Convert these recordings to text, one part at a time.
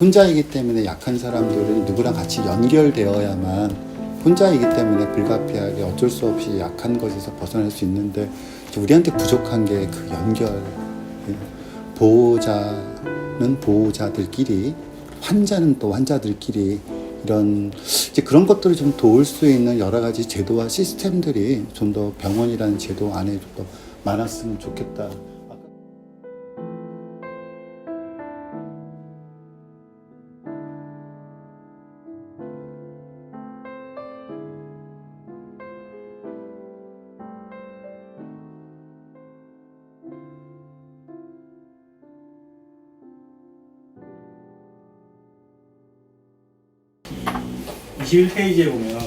혼자이기 때문에 약한 사람들은 누구랑 같이 연결되어야만, 혼자이기 때문에 불가피하게 어쩔 수 없이 약한 것에서 벗어날 수 있는데, 우리한테 부족한 게 그 연결. 보호자는 보호자들끼리, 환자는 또 환자들끼리, 이런 이제 그런 것들을 좀 도울 수 있는 여러 가지 제도와 시스템들이 좀 더 병원이라는 제도 안에 좀 더 많았으면 좋겠다. 21페이지에 보면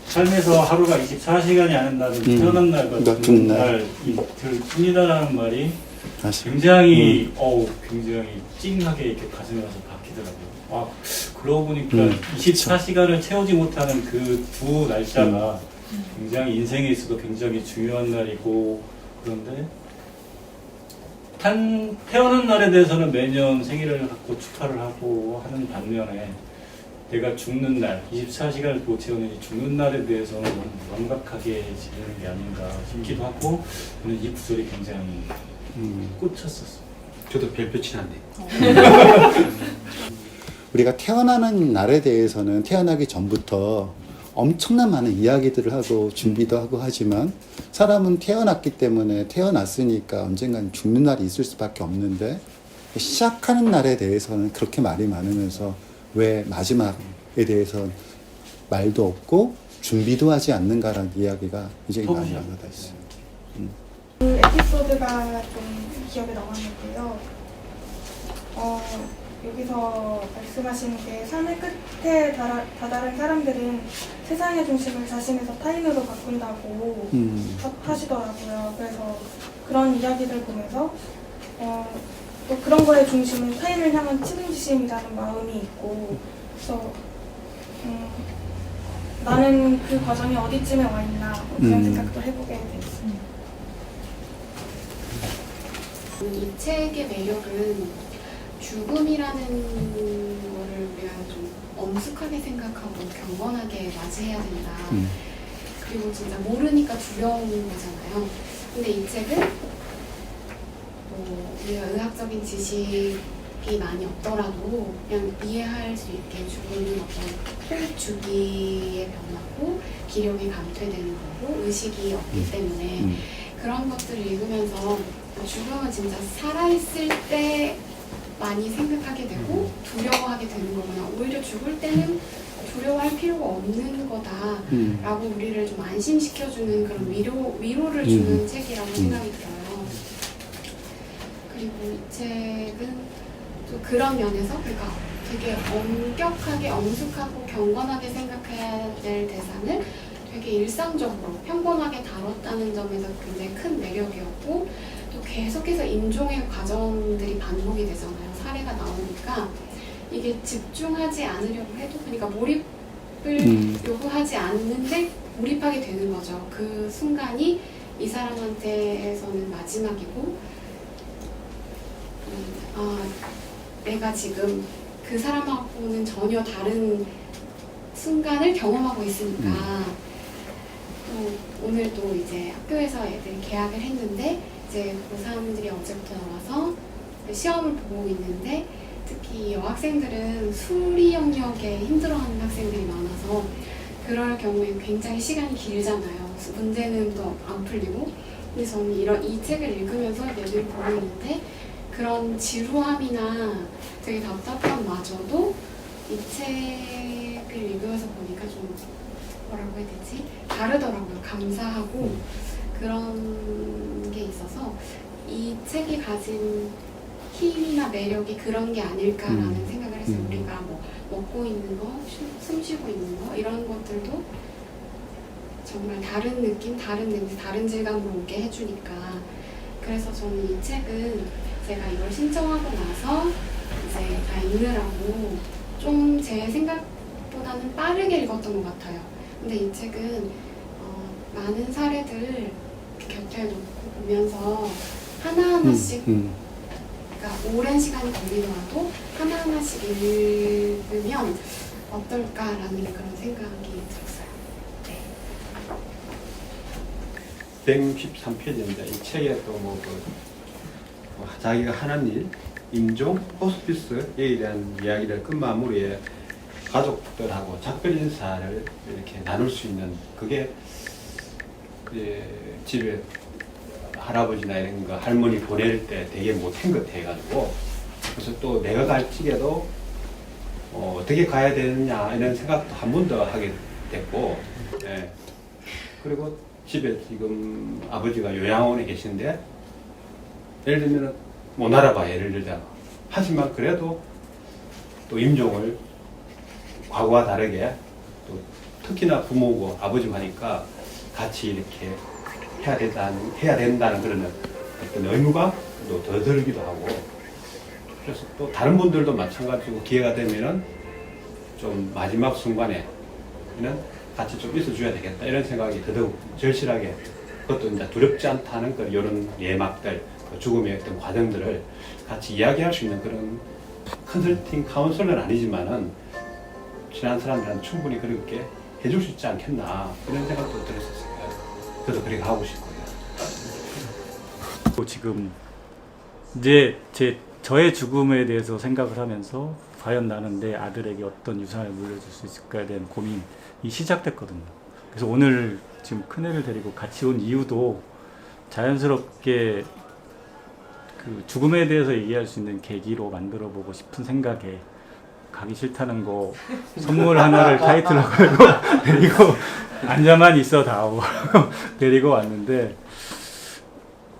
삶에서 하루가 24시간이 안 한다는 태어난 날과 죽는 날 이틀 뿐이다라는 말이 굉장히 굉장히 찡하게 이렇게 가슴에 와서 박히더라고요. 그러고 보니까 24시간을 채우지 못하는 그 두 날짜가 굉장히 인생에 있어도 굉장히 중요한 날이고, 그런데 태어난 날에 대해서는 매년 생일을 갖고 축하를 하고 하는 반면에 내가 죽는 날, 24시간을 못 채우는 이 죽는 날에 대해서는 너무 완벽하게 지내는 게 아닌가 싶기도 하고, 저는 이 구절이 굉장히 꽂혔었어요. 저도 별표 치는데. 우리가 태어나는 날에 대해서는 태어나기 전부터 엄청난 많은 이야기들을 하고 준비도 하고 하지만, 사람은 태어났기 때문에 태어났으니까 언젠간 죽는 날이 있을 수밖에 없는데, 시작하는 날에 대해서는 그렇게 말이 많으면서 왜 마지막에 대해서 말도 없고 준비도 하지 않는가라는 이야기가 굉장히 많이 나눠다 있어요. 그 에피소드가 좀 기억에 남았는데요. 여기서 말씀하시는 게 삶의 끝에 다다른 사람들은 세상의 중심을 자신에서 타인으로 바꾼다고 하시더라고요. 그래서 그런 이야기들 보면서 또 그런 거의 중심은 타인을 향한 책임지심이라는 마음이 있고, 그래서 나는 그 과정이 어디쯤에 와 있나 그런 생각도 해보게 됐습니다. 이 책의 매력은 죽음이라는 거를 우리가 좀 엄숙하게 생각하고 경건하게 맞이해야 된다. 그리고 진짜 모르니까 두려운 거잖아요. 근데 이 책은 우리가 의학적인 지식이 많이 없더라도 그냥 이해할 수 있게 죽음은 어떤 호흡 주기의 변화고 기력이 감퇴되는 거고 의식이 없기 때문에 그런 것들을 읽으면서 죽음은 진짜 살아있을 때 많이 생각하게 되고 두려워하게 되는 거구나. 오히려 죽을 때는 두려워할 필요가 없는 거다라고 우리를 좀 안심시켜주는 그런 위로를 주는 책이라고 생각이 들어요. 그리고 이 책은 또 그런 면에서 그러니까 되게 엄격하게 엄숙하고 경건하게 생각해야 될 대상을 되게 일상적으로 평범하게 다뤘다는 점에서 굉장히 큰 매력이었고, 또 계속해서 임종의 과정들이 반복이 되잖아요. 사례가 나오니까 이게 집중하지 않으려고 해도, 그러니까 몰입을 요구하지 않는데 몰입하게 되는 거죠. 그 순간이 이 사람한테서는 마지막이고, 내가 지금 그 사람하고는 전혀 다른 순간을 경험하고 있으니까 또 오늘 또 이제 학교에서 애들이 개학을 했는데 이제 고3들이 어제부터 나와서 시험을 보고 있는데, 특히 여학생들은 수리 영역에 힘들어하는 학생들이 많아서 그럴 경우에 굉장히 시간이 길잖아요. 문제는 또 안 풀리고. 근데 저는 이 책을 읽으면서 애들이 보고 있는데 그런 지루함이나 되게 답답함마저도 이 책을 읽으면서 보니까 좀 뭐라고 해야 되지? 다르더라고요. 감사하고 그런 게 있어서 이 책이 가진 힘이나 매력이 그런 게 아닐까라는 생각을 했어요. 우리가 뭐 먹고 있는 거, 숨 쉬고 있는 거 이런 것들도 정말 다른 느낌, 다른 냄새, 다른 질감으로 오게 해주니까. 그래서 저는 이 책은 제가 이걸 신청하고 나서 이제 다 읽느라고 좀 제 생각보다는 빠르게 읽었던 것 같아요. 근데 이 책은 많은 사례들 곁에 놓고 보면서 하나하나씩 그러니까 오랜 시간이 걸리더라도 하나하나씩 읽으면 어떨까라는 그런 생각이 들었어요. 네. 113페이지인데 이 책에 또 자기가 하는 일, 임종, 호스피스에 대한 이야기를 끝마무리에 가족들하고 작별 인사를 이렇게 나눌 수 있는 그게 집에 할아버지나 이런 거 할머니 보낼 때 되게 못한 것 해가지고 그래서 또 내가 갈 적에도 어떻게 가야 되느냐 이런 생각도 한 번 더 하게 됐고 예. 그리고 집에 지금 아버지가 요양원에 계신데 예를 들면 못 알아봐 예를 들자면 하지만 그래도 또 임종을 과거와 다르게 또 특히나 부모고 아버지 하니까 같이 이렇게 해야 된다는 그런 어떤 의무감 또 더 들기도 하고 그래서 또 다른 분들도 마찬가지고 기회가 되면은 좀 마지막 순간에는 같이 좀 있어줘야 되겠다 이런 생각이 더더욱 절실하게 그것도 이제 두렵지 않다는 그 이런 예막들 죽음의 어떤 과정들을 같이 이야기할 수 있는 그런 컨설팅 카운슬러는 아니지만은 친한 사람들한테 충분히 그렇게 해줄 수 있지 않겠나 이런 생각도 들었었어요. 그래서 그렇게 하고 싶고요. 지금 이제 저의 죽음에 대해서 생각을 하면서 과연 나는 내 아들에게 어떤 유산을 물려줄 수 있을까에 대한 고민이 시작됐거든요. 그래서 오늘 지금 큰애를 데리고 같이 온 이유도 자연스럽게 그 죽음에 대해서 얘기할 수 있는 계기로 만들어 보고 싶은 생각에 가기 싫다는 거 선물 하나를 타이틀로 걸고 데리고 앉아만 있어 다오 데리고 왔는데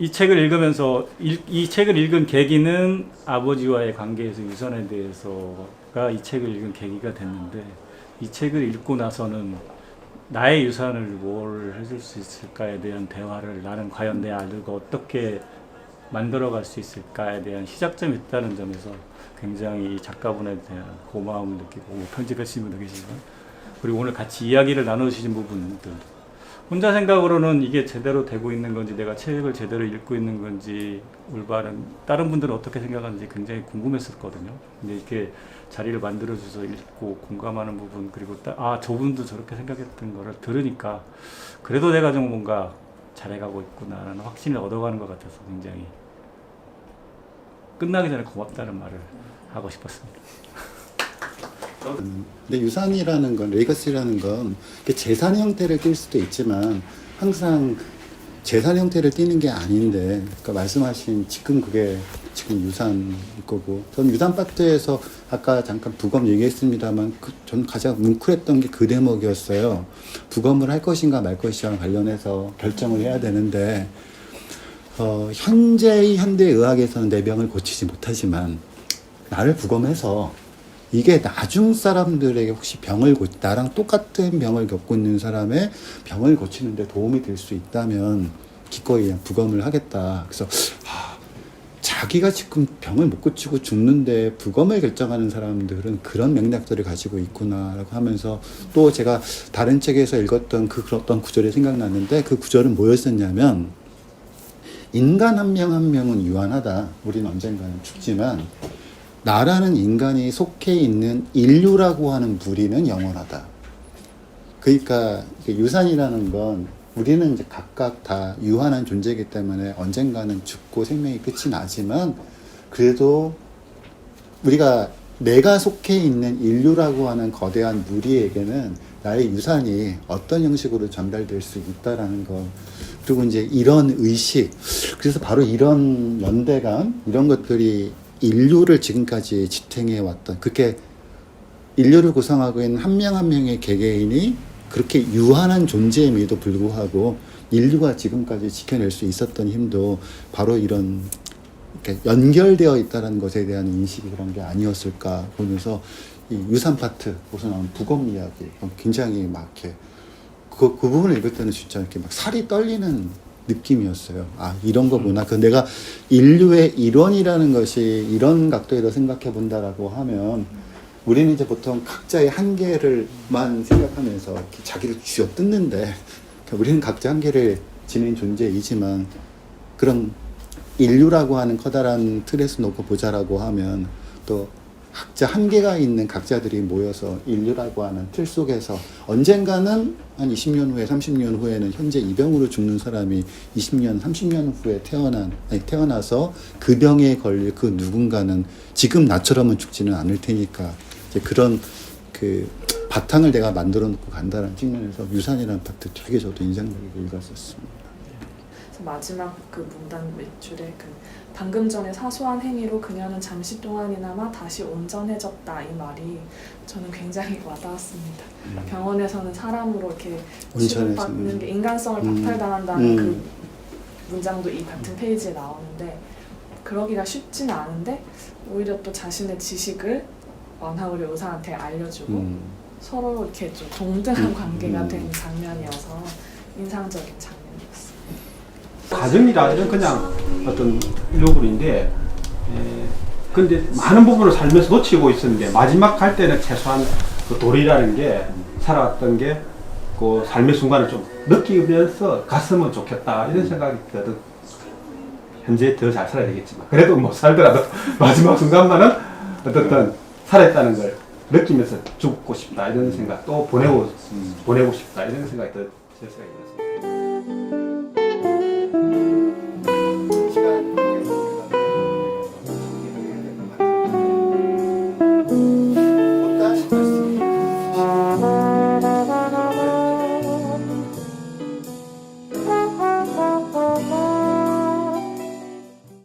이 책을 읽으면서 이 책을 읽은 계기는 아버지와의 관계에서 유산에 대해서가 이 책을 읽은 계기가 됐는데 이 책을 읽고 나서는 나의 유산을 뭘 해줄 수 있을까에 대한 대화를 나는 과연 내 아들과 어떻게 만들어갈 수 있을까에 대한 시작점이 있다는 점에서 굉장히 작가분에 대한 고마움을 느끼고 편집하신 분도 계시지만 그리고 오늘 같이 이야기를 나누시는 부분들도 혼자 생각으로는 이게 제대로 되고 있는 건지 내가 책을 제대로 읽고 있는 건지 올바른 다른 분들은 어떻게 생각하는지 굉장히 궁금했었거든요. 근데 이렇게 자리를 만들어 주셔서 읽고 공감하는 부분 그리고 저분도 저렇게 생각했던 거를 들으니까 그래도 내가 좀 뭔가 잘해가고 있구나라는 확신을 얻어가는 것 같아서 굉장히 끝나기 전에 고맙다는 말을 하고 싶었습니다. 근데 유산이라는 건, 레거시라는 건 재산 형태를 띌 수도 있지만 항상 재산 형태를 띠는 게 아닌데, 그러니까 말씀하신 지금 그게 지금 유산일 거고, 전 유산 파트에서 아까 잠깐 부검 얘기했습니다만, 전 가장 뭉클했던 게 그 대목이었어요. 부검을 할 것인가 말 것인가 관련해서 결정을 해야 되는데, 현재의 현대의학에서는 내 병을 고치지 못하지만, 나를 부검해서 이게 나중 사람들에게 혹시 나랑 똑같은 병을 겪고 있는 사람의 병을 고치는데 도움이 될 수 있다면 기꺼이 그냥 부검을 하겠다. 그래서 자기가 지금 병을 못 고치고 죽는데 부검을 결정하는 사람들은 그런 맥락들을 가지고 있구나라고 하면서 또 제가 다른 책에서 읽었던 어떤 구절이 생각났는데 그 구절은 뭐였었냐면 인간 한 명 한 명은 유한하다. 우리는 언젠가는 죽지만 나라는 인간이 속해 있는 인류라고 하는 무리는 영원하다. 그러니까 유산이라는 건 우리는 이제 각각 다 유한한 존재이기 때문에 언젠가는 죽고 생명이 끝이 나지만 그래도 내가 속해 있는 인류라고 하는 거대한 무리에게는 나의 유산이 어떤 형식으로 전달될 수 있다라는 거. 그리고 이제 이런 의식, 그래서 바로 이런 연대감, 이런 것들이 인류를 지금까지 지탱해 왔던, 그렇게 인류를 구성하고 있는 한 명 한 명의 개개인이 그렇게 유한한 존재임에도 불구하고 인류가 지금까지 지켜낼 수 있었던 힘도 바로 이런 이렇게 연결되어 있다는 것에 대한 인식이 그런 게 아니었을까 보면서 이 유산 파트, 무슨 부검 이야기, 굉장히 막 이렇게 그 부분을 읽을 때는 진짜 이렇게 막 살이 떨리는 느낌이었어요. 이런 거구나. 그 내가 인류의 일원이라는 것이 이런 각도에서 생각해 본다라고 하면 우리는 이제 보통 각자의 한계를만 생각하면서 이렇게 자기를 쥐어뜯는데 우리는 각자 한계를 지닌 존재이지만 그런 인류라고 하는 커다란 틀에서 놓고 보자라고 하면 또 각자 한계가 있는 각자들이 모여서 인류라고 하는 틀 속에서 언젠가는 한 20년 후에 30년 후에는 현재 이 병으로 죽는 사람이 20년 30년 후에 태어나서 그 병에 걸릴 그 누군가는 지금 나처럼은 죽지는 않을 테니까 이제 그런 그 바탕을 내가 만들어 놓고 간다는 측면에서 유산이라는 파트 되게 저도 인상적이게 읽었었습니다. 그래서 마지막 그 문단 밑줄에 그 방금 전에 사소한 행위로 그녀는 잠시 동안이나마 다시 온전해졌다 이 말이 저는 굉장히 와닿았습니다. 병원에서는 사람으로 이렇게 취급받는 게 인간성을 박탈당한다는 그 문장도 이 같은 페이지에 나오는데 그러기가 쉽진 않은데 오히려 또 자신의 지식을 원하우리 의사한테 알려주고 서로 이렇게 좀 동등한 관계가 된 장면이어서 인상적인 장면이었어요. 가정이라 이런 그냥 어떤 일부분인데, 근데 많은 부분을 살면서 놓치고 있었는데 마지막 갈 때는 최소한 그 도리라는 게 살아왔던 게 그 삶의 순간을 좀 느끼면서 갔으면 좋겠다 이런 생각이 들거든. 현재 더 잘 살아야 되겠지만 그래도 못 살더라도 마지막 순간만은 어떻든 살아있다는 걸 느끼면서 죽고 싶다 이런 생각, 또 보내고 싶다 이런 생각이 더 들 수가 있습니다.